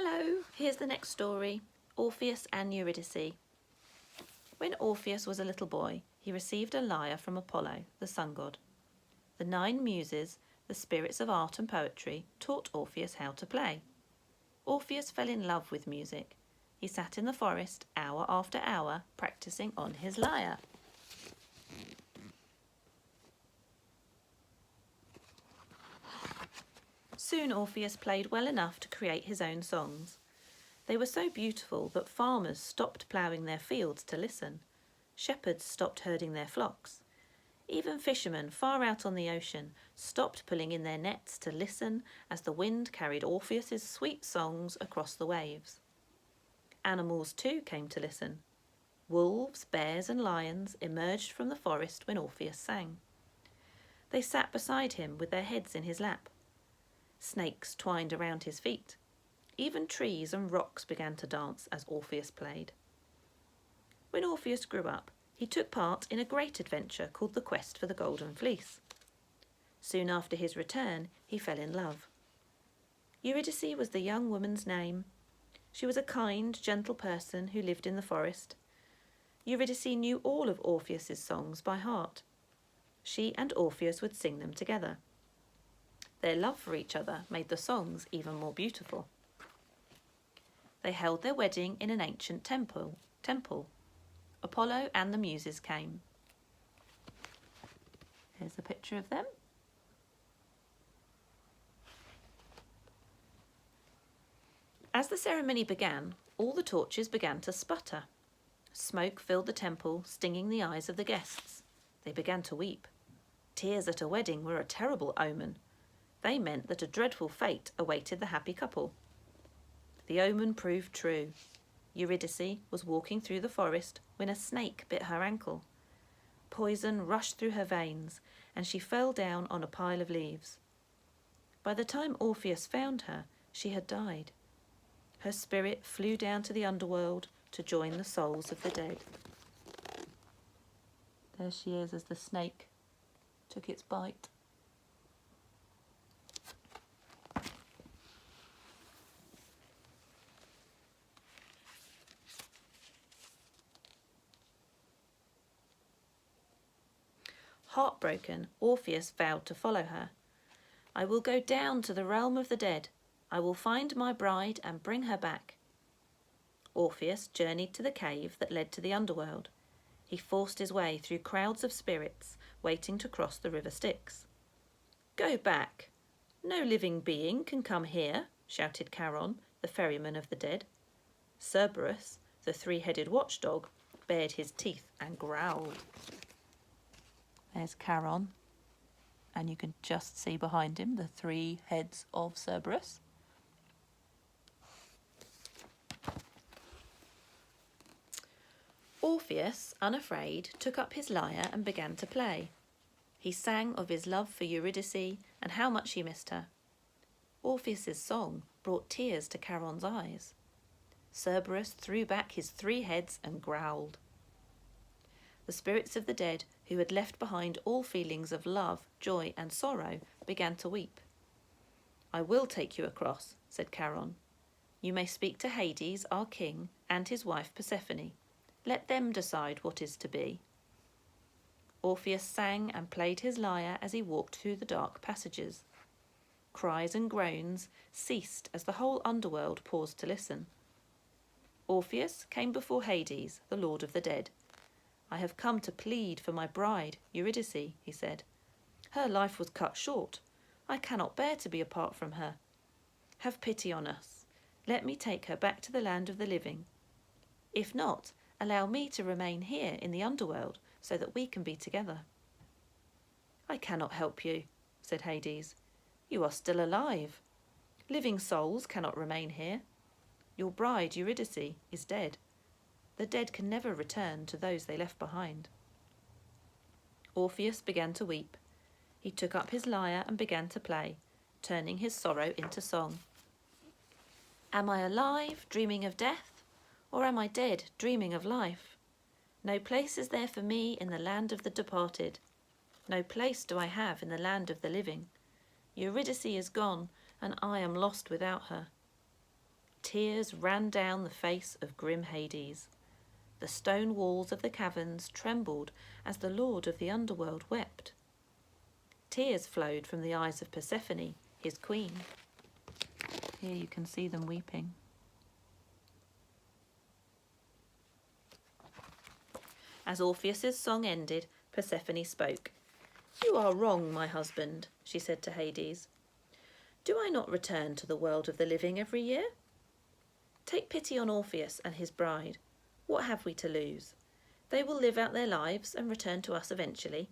Hello, here's the next story, Orpheus and Eurydice. When Orpheus was a little boy, he received a lyre from Apollo, the sun god. The 9 muses, the spirits of art and poetry, taught Orpheus how to play. Orpheus fell in love with music. He sat in the forest hour after hour, practicing on his lyre. Soon Orpheus played well enough to create his own songs. They were so beautiful that farmers stopped ploughing their fields to listen. Shepherds stopped herding their flocks. Even fishermen far out on the ocean stopped pulling in their nets to listen as the wind carried Orpheus's sweet songs across the waves. Animals too came to listen. Wolves, bears and lions emerged from the forest when Orpheus sang. They sat beside him with their heads in his lap. Snakes twined around his feet. Even trees and rocks began to dance as Orpheus played. When Orpheus grew up, he took part in a great adventure called the Quest for the Golden Fleece. Soon after his return, he fell in love. Eurydice was the young woman's name. She was a kind, gentle person who lived in the forest. Eurydice knew all of Orpheus's songs by heart. She and Orpheus would sing them together. Their love for each other made the songs even more beautiful. They held their wedding in an ancient temple. Apollo and the muses came. Here's a picture of them. As the ceremony began, all the torches began to sputter. Smoke filled the temple, stinging the eyes of the guests. They began to weep. Tears at a wedding were a terrible omen. They meant that a dreadful fate awaited the happy couple. The omen proved true. Eurydice was walking through the forest when a snake bit her ankle. Poison rushed through her veins, and she fell down on a pile of leaves. By the time Orpheus found her, she had died. Her spirit flew down to the underworld to join the souls of the dead. There she is as the snake took its bite. Heartbroken, Orpheus vowed to follow her. I will go down to the realm of the dead. I will find my bride and bring her back. Orpheus journeyed to the cave that led to the underworld. He forced his way through crowds of spirits waiting to cross the river Styx. Go back. No living being can come here, shouted Charon, the ferryman of the dead. Cerberus, the 3-headed watchdog, bared his teeth and growled. There's Charon, and you can just see behind him the 3 heads of Cerberus. Orpheus, unafraid, took up his lyre and began to play. He sang of his love for Eurydice and how much he missed her. Orpheus's song brought tears to Charon's eyes. Cerberus threw back his 3 heads and growled. The spirits of the dead, who had left behind all feelings of love, joy and sorrow, began to weep. I will take you across, said Charon. You may speak to Hades, our king, and his wife Persephone. Let them decide what is to be. Orpheus sang and played his lyre as he walked through the dark passages. Cries and groans ceased as the whole underworld paused to listen. Orpheus came before Hades, the lord of the dead. I have come to plead for my bride, Eurydice, he said. Her life was cut short. I cannot bear to be apart from her. Have pity on us. Let me take her back to the land of the living. If not, allow me to remain here in the underworld so that we can be together. I cannot help you, said Hades. You are still alive. Living souls cannot remain here. Your bride, Eurydice, is dead. The dead can never return to those they left behind. Orpheus began to weep. He took up his lyre and began to play, turning his sorrow into song. Am I alive, dreaming of death, or am I dead, dreaming of life? No place is there for me in the land of the departed. No place do I have in the land of the living. Eurydice is gone, and I am lost without her. Tears ran down the face of grim Hades. The stone walls of the caverns trembled as the lord of the underworld wept. Tears flowed from the eyes of Persephone, his queen. Here you can see them weeping. As Orpheus's song ended, Persephone spoke. "You are wrong, my husband," she said to Hades. "Do I not return to the world of the living every year? Take pity on Orpheus and his bride. What have we to lose? They will live out their lives and return to us eventually.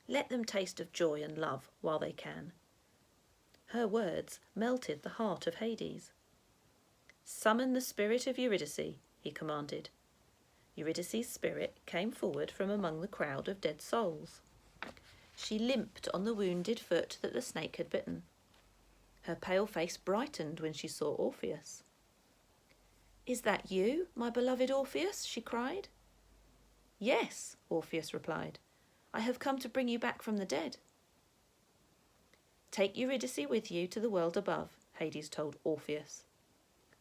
Let them taste of joy and love while they can." Her words melted the heart of Hades. "Summon the spirit of Eurydice," he commanded. Eurydice's spirit came forward from among the crowd of dead souls. She limped on the wounded foot that the snake had bitten. Her pale face brightened when she saw Orpheus. "Is that you, my beloved Orpheus?" she cried. "Yes," Orpheus replied. "I have come to bring you back from the dead." "Take Eurydice with you to the world above," Hades told Orpheus.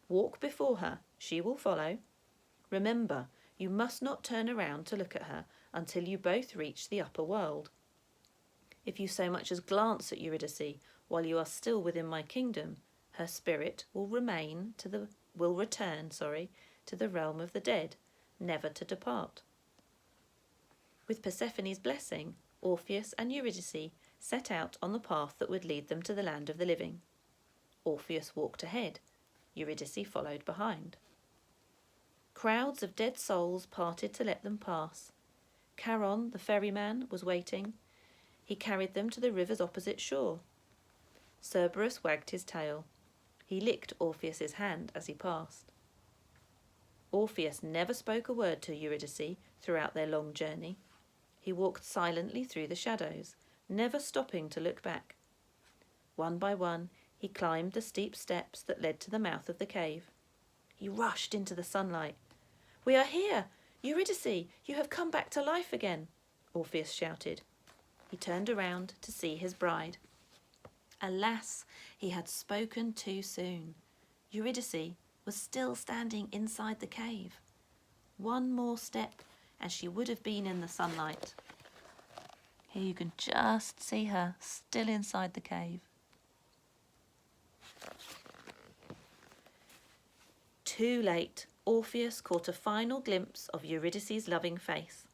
"Walk before her, she will follow. Remember, you must not turn around to look at her until you both reach the upper world. If you so much as glance at Eurydice while you are still within my kingdom, her spirit will return to the realm of the dead, never to depart." With Persephone's blessing, Orpheus and Eurydice set out on the path that would lead them to the land of the living. Orpheus walked ahead, Eurydice followed behind. Crowds of dead souls parted to let them pass. Charon, the ferryman, was waiting. He carried them to the river's opposite shore. Cerberus wagged his tail. He licked Orpheus's hand as he passed. Orpheus never spoke a word to Eurydice throughout their long journey. He walked silently through the shadows, never stopping to look back. One by one, he climbed the steep steps that led to the mouth of the cave. He rushed into the sunlight. "We are here! Eurydice, you have come back to life again!" Orpheus shouted. He turned around to see his bride. Alas, he had spoken too soon. Eurydice was still standing inside the cave. One more step and she would have been in the sunlight. Here you can just see her still inside the cave. Too late, Orpheus caught a final glimpse of Eurydice's loving face.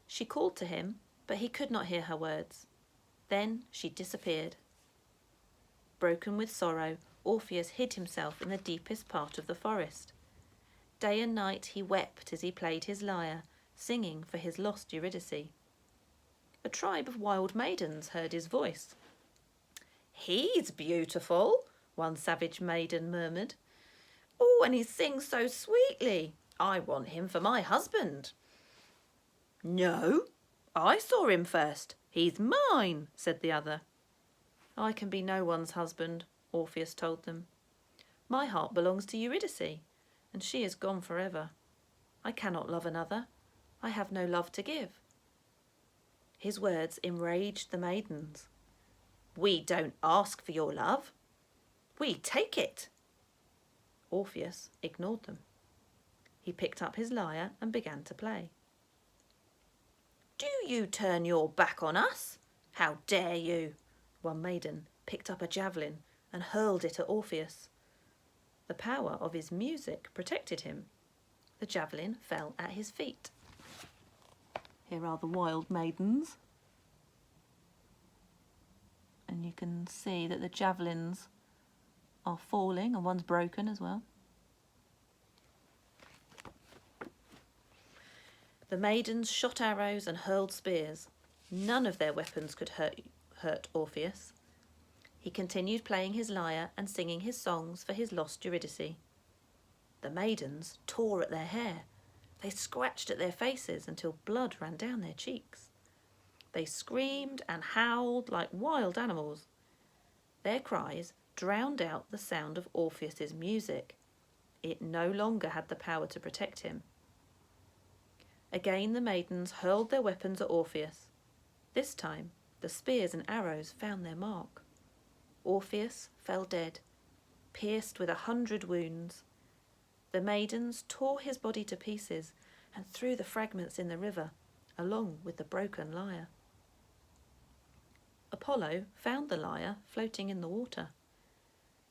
She called to him, but he could not hear her words. Then she disappeared. Broken with sorrow, Orpheus hid himself in the deepest part of the forest. Day and night he wept as he played his lyre, singing for his lost Eurydice. A tribe of wild maidens heard his voice. "He's beautiful," one savage maiden murmured. "Oh, and he sings so sweetly. I want him for my husband." "No, I saw him first. He's mine," said the other. "I can be no one's husband," Orpheus told them. "My heart belongs to Eurydice, and she is gone forever. I cannot love another. I have no love to give." His words enraged the maidens. "We don't ask for your love. We take it." Orpheus ignored them. He picked up his lyre and began to play. "Do you turn your back on us? How dare you?" One maiden picked up a javelin and hurled it at Orpheus. The power of his music protected him. The javelin fell at his feet. Here are the wild maidens. And you can see that the javelins are falling and one's broken as well. The maidens shot arrows and hurled spears. None of their weapons could hurt Orpheus. He continued playing his lyre and singing his songs for his lost Eurydice. The maidens tore at their hair. They scratched at their faces until blood ran down their cheeks. They screamed and howled like wild animals. Their cries drowned out the sound of Orpheus's music. It no longer had the power to protect him. Again the maidens hurled their weapons at Orpheus. This time the spears and arrows found their mark. Orpheus fell dead, pierced with 100 wounds. The maidens tore his body to pieces and threw the fragments in the river, along with the broken lyre. Apollo found the lyre floating in the water.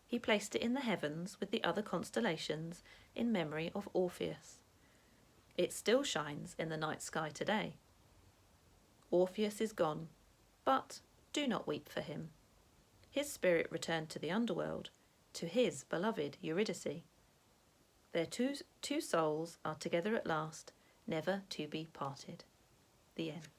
He placed it in the heavens with the other constellations in memory of Orpheus. It still shines in the night sky today. Orpheus is gone, but do not weep for him. His spirit returned to the underworld, to his beloved Eurydice. Their two souls are together at last, never to be parted. The end.